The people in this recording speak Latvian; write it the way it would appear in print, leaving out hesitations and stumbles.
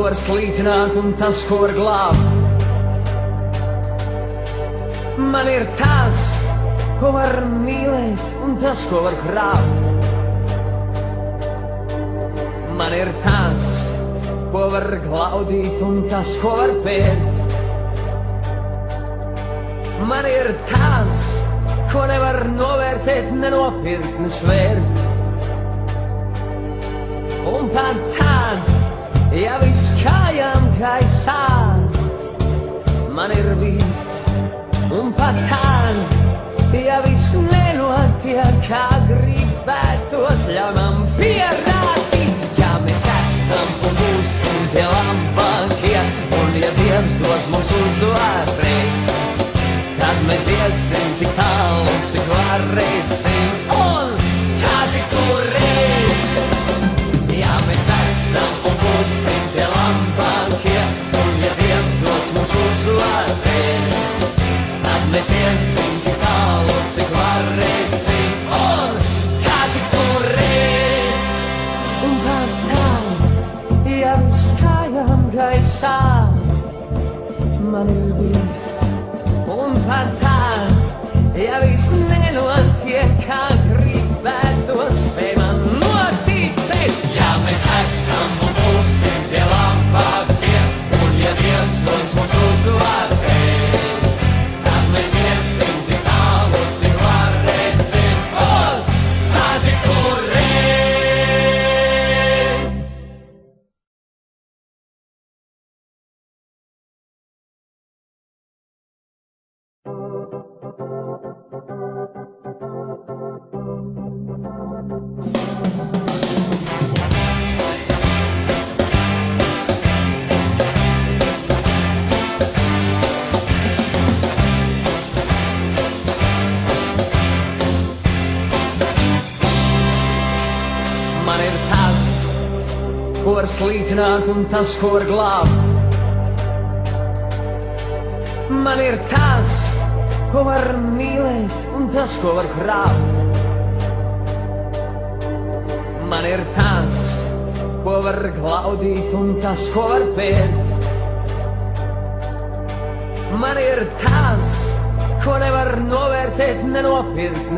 ko var slītināt un tas, ko var glābt. Man ir tas, ko var mīlēt un tas, ko var krāpt. Man ir tas, ko var glaudīt un tas, ko var pērt. Man ir tas, ko nevar novērtēt, nenopirkt, nesvērt. Un pat tad, ja viss kājām gaisā, man ir viss. Un pat tad, ja viss nenotiek, kā gribētos, ļauj man pierādīt. Ja mēs esam un būsim tie labākie, un ja Dievs dos mums uzvarēt, tad mēs iesim tik tālu, cik varēsim, un kā tik turēt. Ja mēs esam un būsim tie labākie, un ja Dievs dos mums uzvarēt, tad mēs iesim tik tālu, cik varēsim, un kā tik turēt. Un pat tad, ja viss kājām gaisā, man ir viss. Un pat tad, ja viss nenotiek, kā gribētos, spēj man noticēt. Ja mēs esam un būsim tie labākie, un ja Dievs dos mums uzvarēt, tad mēs iesim tik tālu, cik varēsim, un kā tik turēt. Man ir tas, ko var slītināt un tas, ko var glābt. Man ir tas, ko var mīlēt un tas, ko var krāpt. Man ir tas, ko var glaudīt un tas, ko var pērt. Man ir tas, ko nevar novērtēt, nenopirkt,